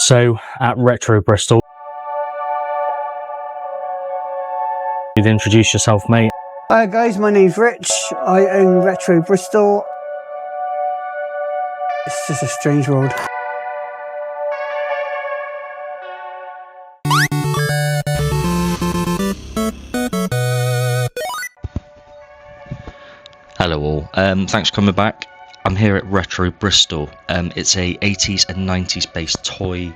So at Retro Bristol, you'd introduce yourself, mate. Hi guys, my name's Rich. I own Retro Bristol. It's just a strange world. Hello all, thanks for coming back. I'm here at Retro Bristol. It's a 80s and 90s based toy,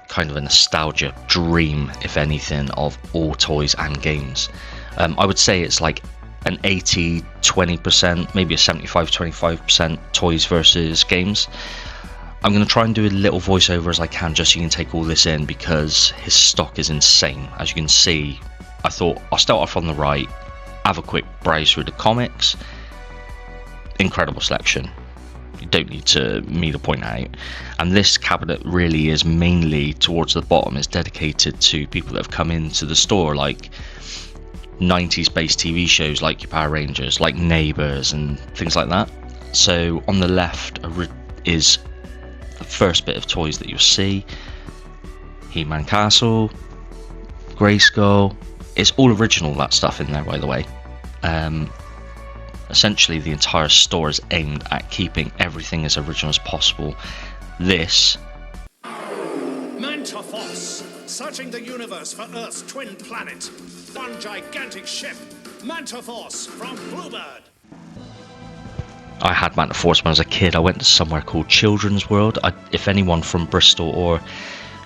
kind of a nostalgia dream, if anything, of all toys and games. I would say it's like an 80-20%, maybe a 75-25% toys versus games. I'm going to try and do a little voiceover as I can, just so you can take all this in, because his stock is insane. As you can see, I thought I'll start off on the right, have a quick browse through the comics. Incredible selection, you don't need me to point out. And this cabinet really is mainly towards the bottom, is dedicated to people that have come into the store, like 90s based TV shows like your Power Rangers, like Neighbours and things like that. So on the left is the first bit of toys that you'll see: He-Man Castle, Grayskull. It's all original, that stuff in there, by the way. Essentially the entire store is aimed at keeping everything as original as possible. This Mantaforce, searching the universe for Earth's twin planet. One gigantic ship, Mantaforce from Bluebird. I had Mantaforce when I was a kid. I went to somewhere called Children's World. If anyone from Bristol or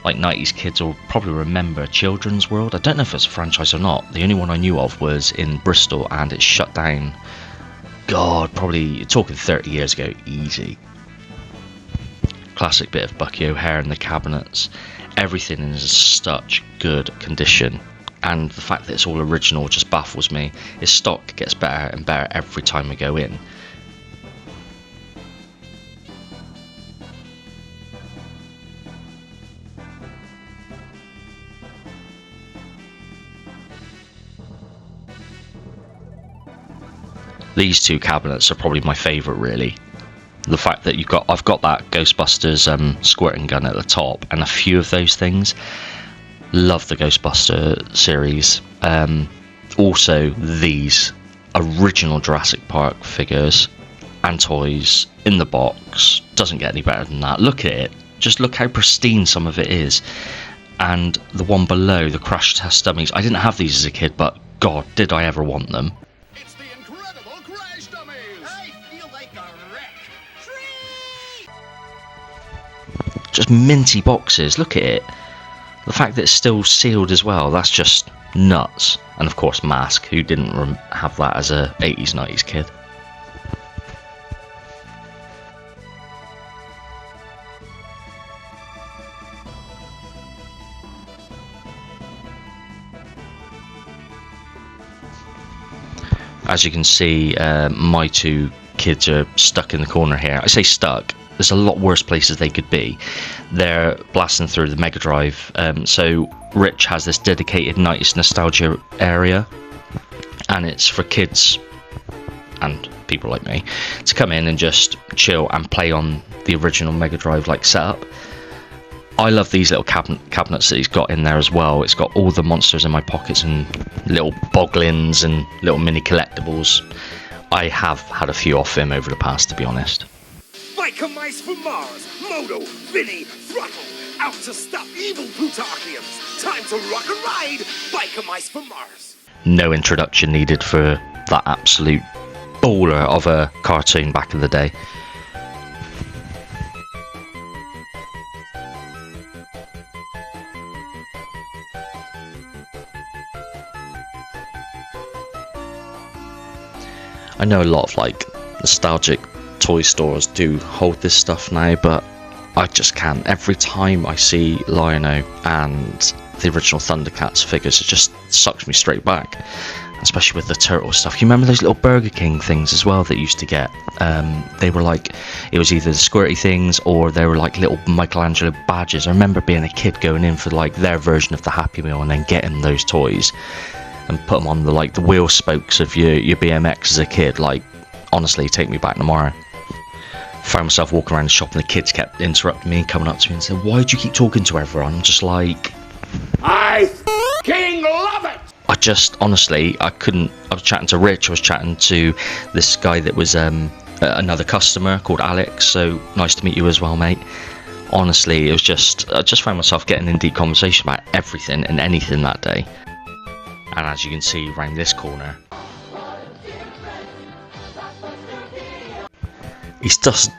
like 90s kids will probably remember Children's World. I don't know if it's a franchise or not. The only one I knew of was in Bristol, and it shut down, God, probably you're talking 30 years ago, easy. Classic bit of Bucky O'Hare in the cabinets. Everything is in such good condition, and the fact that it's all original just baffles me. His stock gets better and better every time we go in. These two cabinets are probably my favourite, really. The fact that I've got that Ghostbusters squirting gun at the top, and a few of those things. Love the Ghostbuster series. Also these original Jurassic Park figures and toys in the box. Doesn't get any better than that. Look at it. Just look how pristine some of it is. And the one below, the crash test dummies. I didn't have these as a kid, but God, did I ever want them. Just minty boxes, look at it. The fact that it's still sealed as well, that's just nuts. And of course Mask, who didn't have that as a 80s 90s kid. As you can see, my two kids are stuck in the corner here. I say stuck, there's a lot worse places they could be. They're blasting through the Mega Drive. So Rich has this dedicated 90s nostalgia area, and it's for kids and people like me to come in and just chill and play on the original Mega Drive like setup. I love these little cabinets that he's got in there as well. It's got all the monsters in my pockets and little boglins and little mini collectibles. I have had a few off him over the past, to be honest. Biker mice from Mars, Moto, Vinny, Throttle, out to stop evil Plutarchians. Time to rock and ride, Biker mice from Mars. No introduction needed for that absolute baller of a cartoon back in the day. I know a lot of like nostalgic toy stores do hold this stuff now, but I just can't. Every time I see Lion-O and the original Thundercats figures, it just sucks me straight back, especially with the turtle stuff. You remember those little Burger King things as well that you used to get? They were like, it was either the squirty things or they were like little Michelangelo badges. I remember being a kid going in for like their version of the Happy Meal and then getting those toys and put them on the wheel spokes of your BMX as a kid. Like, honestly, take me back tomorrow. found myself walking around the shop and the kids kept interrupting me and coming up to me and saying, why do you keep talking to everyone? I'm just like, I f***ing love it! I just, honestly, I was chatting to Rich, I was chatting to this guy that was another customer called Alex, so nice to meet you as well, mate. Honestly, it was just, I just found myself getting in deep conversation about everything and anything that day. And as you can see around this corner, he's just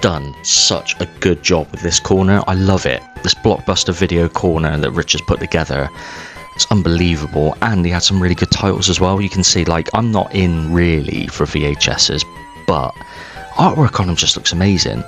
done such a good job with this corner. I love it. This blockbuster video corner that Rich has put together, it's unbelievable. And he had some really good titles as well. You can see, like, I'm not in really for VHSs, but artwork on them just looks amazing.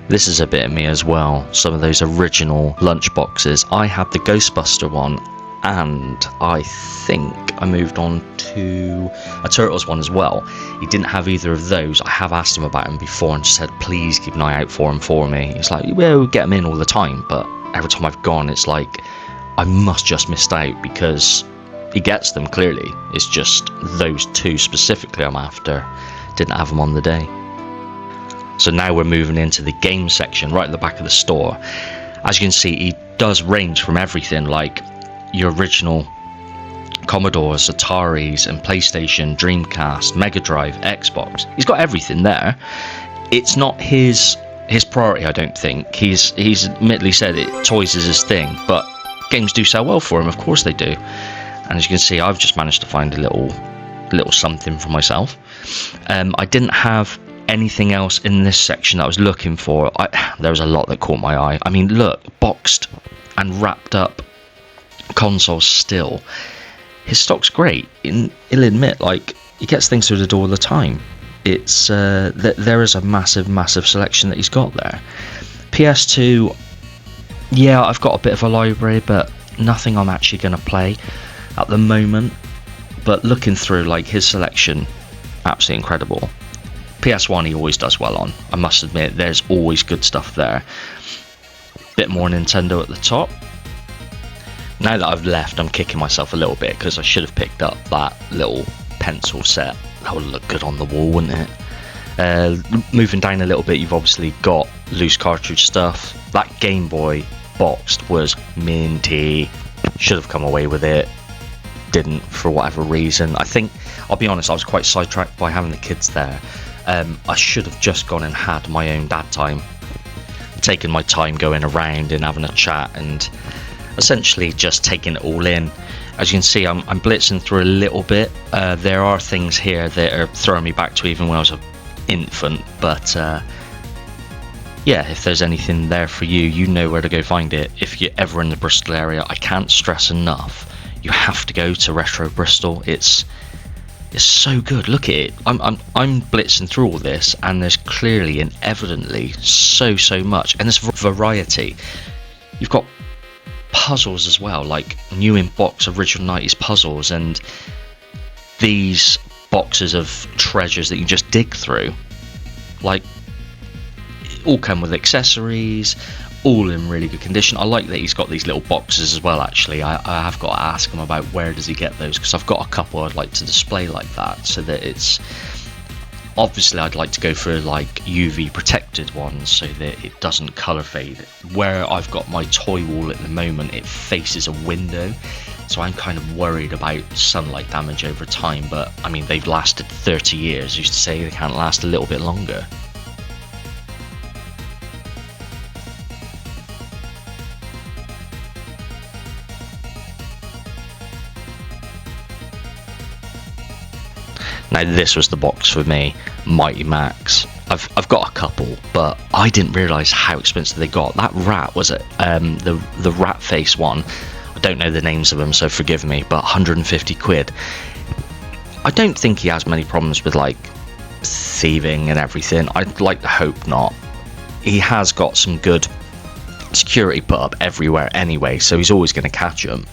This is a bit of me as well, some of those original lunch boxes. I had the Ghostbuster one, and I think I moved on to a Turtles one as well. He didn't have either of those. I have asked him about them before and just said, please keep an eye out for them for me. He's like, well, we get them in all the time, but every time I've gone, it's like, I must just missed out, because he gets them clearly. It's just those two specifically I'm after. Didn't have them on the day. So now we're moving into the game section right at the back of the store. As you can see, he does range from everything, like your original Commodores, Ataris and PlayStation, Dreamcast, Mega Drive, Xbox. He's got everything there. It's not his priority, I don't think. He's admittedly said it, toys is his thing, but games do sell well for him, of course they do. And as you can see, I've just managed to find a little something for myself. I didn't have anything else in this section that I was looking for. There was a lot that caught my eye. I mean, look, boxed and wrapped up consoles still. His stock's great. He'll admit, like, he gets things through the door all the time. It's there is a massive selection that he's got there. PS2, yeah, I've got a bit of a library, but nothing I'm actually going to play at the moment. But looking through, like, his selection, absolutely incredible. PS1 he always does well on, I must admit. There's always good stuff there. Bit more Nintendo at the top. Now that I've left, I'm kicking myself a little bit, because I should have picked up that little pencil set. That would look good on the wall, wouldn't it? Moving down a little bit, you've obviously got loose cartridge stuff. That Game Boy boxed was minty. Should have come away with it. Didn't, for whatever reason. I think, I'll be honest, I was quite sidetracked by having the kids there. I should have just gone and had my own dad time, taken my time going around and having a chat and essentially just taking it all in. As you can see, I'm blitzing through a little bit. There are things here that are throwing me back to even when I was an infant, but yeah, if there's anything there for you, you know where to go find it. If you're ever in the Bristol area, I can't stress enough, you have to go to Retro Bristol. It's so good. Look at it. I'm blitzing through all this, and there's clearly and evidently so much, and there's variety. You've got puzzles as well, like new in box original 90s puzzles, and these boxes of treasures that you just dig through. Like, all come with accessories, all in really good condition. I like that he's got these little boxes as well, actually. I have got to ask him about where does he get those, because I've got a couple I'd like to display like that, so that it's, obviously I'd like to go for like UV protected ones so that it doesn't colour fade. Where I've got my toy wall at the moment, it faces a window, so I'm kind of worried about sunlight damage over time, but I mean, they've lasted 30 years. I used to say they can't last a little bit longer. Now this was the box for me, Mighty Max. I've got a couple, but I didn't realise how expensive they got. That rat was it, the rat face one. I don't know the names of them, so forgive me, but 150 quid. I don't think he has many problems with like thieving and everything. I'd like to hope not. He has got some good security put up everywhere anyway, so he's always going to catch them.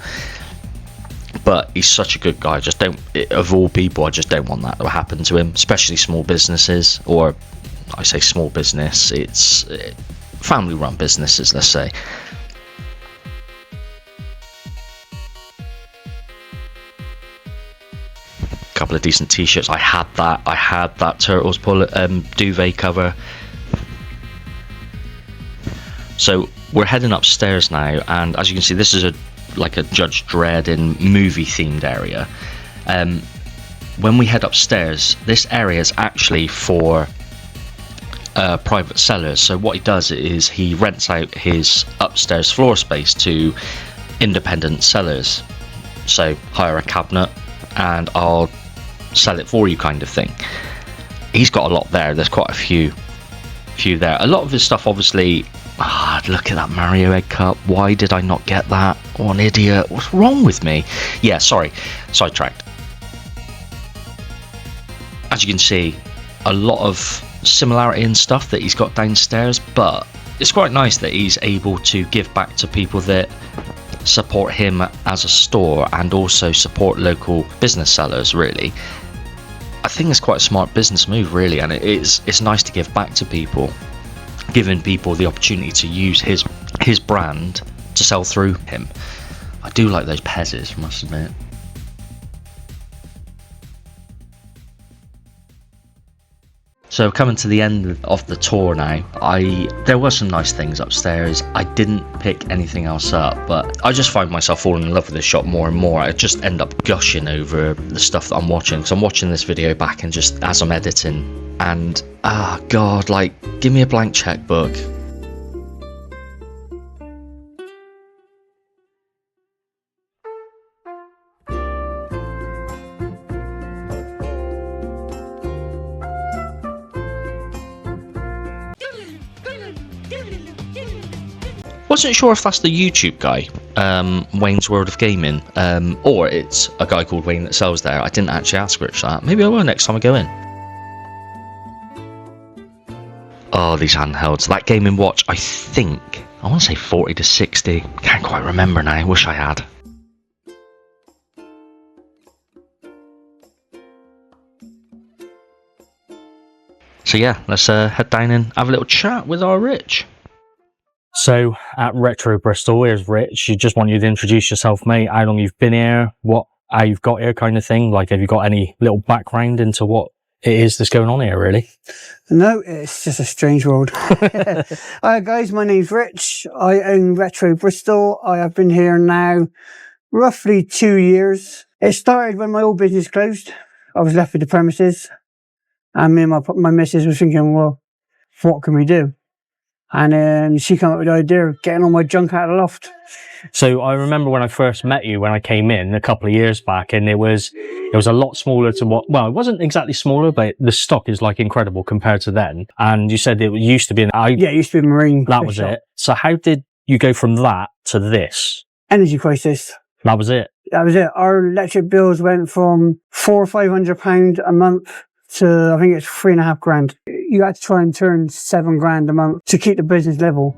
But he's such a good guy. Just don't, of all people, I just don't want that to happen to him, especially small businesses, or I say small business, it's family run businesses, let's say. Couple of decent t-shirts. I had that Turtles duvet cover. So we're heading upstairs now, and as you can see, this is like a Judge Dredd in movie themed area. When we head upstairs, this area is actually for private sellers. So what he does is he rents out his upstairs floor space to independent sellers. So hire a cabinet and I'll sell it for you, kind of thing. He's got a lot there. There's quite a few there. A lot of his stuff, obviously. Look at that Mario egg cup. Why did I not get that? Oh, an idiot. What's wrong with me? Yeah, sorry, sidetracked. As you can see, a lot of similarity in stuff that he's got downstairs, but it's quite nice that he's able to give back to people that support him as a store and also support local business sellers, really. I think it's quite a smart business move, really, and it's nice to give back to people, giving people the opportunity to use his brand to sell through him. I do like those pezzes, I must admit. So coming to the end of the tour now, there were some nice things upstairs. I didn't pick anything else up, but I just find myself falling in love with this shop more and more. I just end up gushing over the stuff that I'm watching. So I'm watching this video back and just as I'm editing, and God, like, give me a blank checkbook. Wasn't sure if that's the YouTube guy, Wayne's World of Gaming, or it's a guy called Wayne that sells there. I didn't actually ask Rich that. Maybe I will next time I go in. Oh, these handhelds. That Game & Watch, I think, I want to say 40 to 60. Can't quite remember now. Wish I had. So yeah, let's head down and have a little chat with our Rich. So at Retro Bristol, here's Rich. You just want you to introduce yourself, mate. How long you've been here, how you've got here, kind of thing. Like, have you got any little background into what it is that's going on here, really? No, it's just a strange world. Hi guys, my name's Rich. I own Retro Bristol. I have been here now roughly 2 years. It started when my old business closed. I was left with the premises, and me and my missus was thinking, well, what can we do? And then she came up with the idea of getting all my junk out of the loft. So I remember when I first met you, when I came in a couple of years back, and it was a lot smaller to what, well, it wasn't exactly smaller, but the stock is like incredible compared to then. And you said it used to be yeah, it used to be a marine. That was it. So how did you go from that to this? Energy crisis. That was it. That was it. Our electric bills went from £400 or £500 a month to, I think it's £3,500. You had to try and turn £7,000 a month to keep the business level.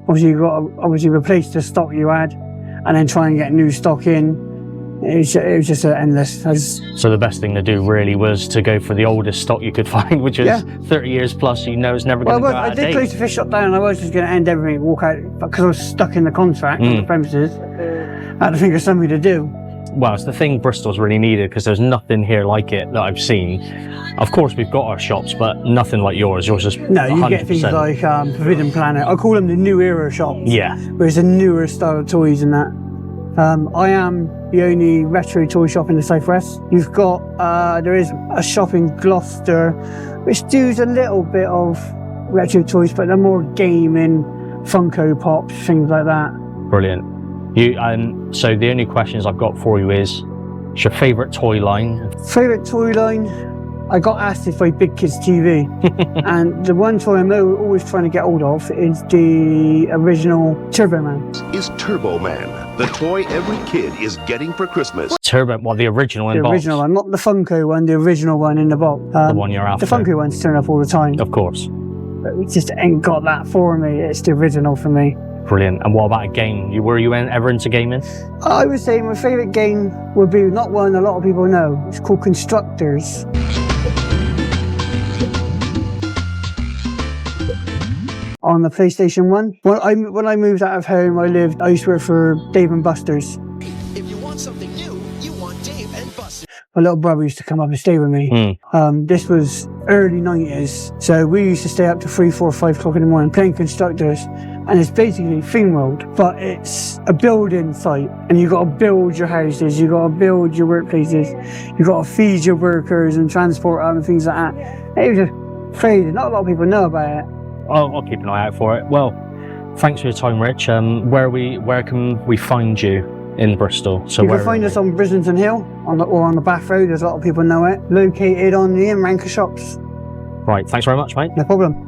Obviously, you got to replace the stock you had, and then try and get new stock in. It was just endless. So the best thing to do really was to go for the oldest stock you could find, which is 30 years plus. You know, it's never going to go out of date. I did close the fish shop down, and I was just going to end everything, walk out, because I was stuck in the contract on the premises. I had to think of something to do. Well, it's the thing Bristol's really needed, because there's nothing here like it that I've seen. Of course, we've got our shops, but nothing like yours. Yours is no, you 100%. Get things like Forbidden Planet. I call them the new era shops. Yeah. Where it's a newer style of toys and that. I am the only retro toy shop in the Southwest. You've got, there is a shop in Gloucester, which does a little bit of retro toys, but they're more gaming, Funko Pops, things like that. Brilliant. So the only questions I've got for you is, what's your favourite toy line? Favourite toy line? I got asked if I big kids TV, and the one toy I'm always trying to get hold of is the original Turbo Man. Is Turbo Man, the toy every kid is getting for Christmas. Turbo, well, the original in The box. original one, not the Funko one, the original one in the box. The one you're after. The Funko ones turn up all the time, Of course. but we just ain't got that for me. It's the original for me. Brilliant. And what about a game? Were you ever into gaming? I would say my favourite game would be not one a lot of people know. It's called Constructors. On the PlayStation 1. When I moved out of home, I used to work for Dave & Buster's. If you want something new, you want Dave and Buster. My little brother used to come up and stay with me. This was early 90s, so we used to stay up to 3, 4, 5 o'clock in the morning playing Constructors. And it's basically Theme World, but it's a building site, and you've got to build your houses, you've got to build your workplaces, you've got to feed your workers and transport them and things like that. It was just crazy. Not a lot of people know about it. I'll keep an eye out for it. Well, thanks for your time, Rich. Where can we find you in Bristol? So You can find us on Brislington Hill, or on the Bath Road, as a lot of people know it. Located on the Ranker shops. Right, thanks very much, mate. No problem.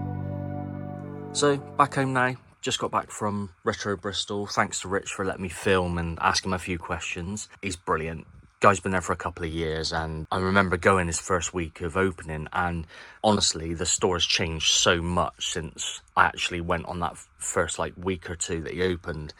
So, back home now. Just got back from Retro Bristol. Thanks to Rich for letting me film and ask him a few questions. He's brilliant. Guy's been there for a couple of years, and I remember going his first week of opening, and honestly, the store has changed so much since I actually went on that first week or two that he opened.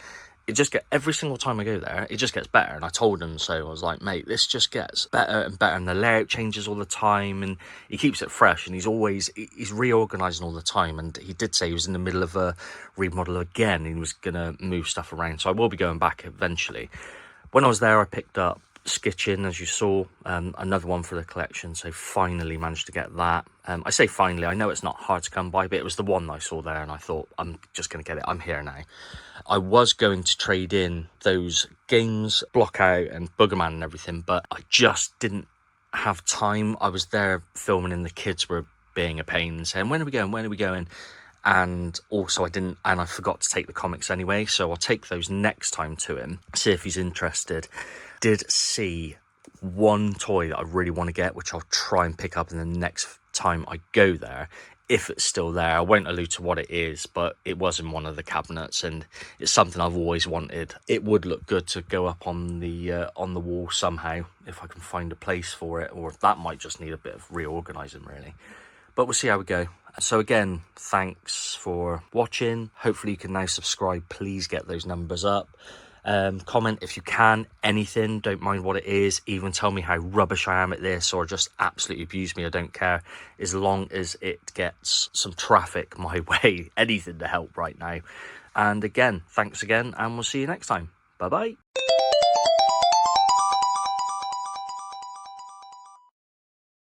It just every single time I go there, it just gets better. And I told him so. I was like, mate, this just gets better and better, and the layout changes all the time, and he keeps it fresh, and he's reorganizing all the time. And he did say he was in the middle of a remodel again, and he was gonna move stuff around, so I will be going back eventually. When I was there, I picked up Skitchin, as you saw, another one for the collection, so finally managed to get that. I say finally, I know it's not hard to come by, but it was the one I saw there, and I thought, I'm just going to get it. I'm here now. I was going to trade in those games, Blockout and Boogerman and everything, but I just didn't have time. I was there filming, and the kids were being a pain and saying, when are we going? And also I forgot to take the comics anyway, so I'll take those next time to him, see if he's interested. Did see one toy that I really want to get, which I'll try and pick up in the next time I go there, if it's still there. I won't allude to what it is, but it was in one of the cabinets, and it's something I've always wanted. It would look good to go up on the wall somehow, if I can find a place for it, or that might just need a bit of reorganizing really. But we'll see how we go. So again, thanks for watching. Hopefully you can now subscribe. Please get those numbers up. Comment if you can, anything, don't mind what it is. Even tell me how rubbish I am at this, or just absolutely abuse me. I don't care, as long as it gets some traffic my way. Anything to help right now. And again, thanks again, and we'll see you next time. Bye bye.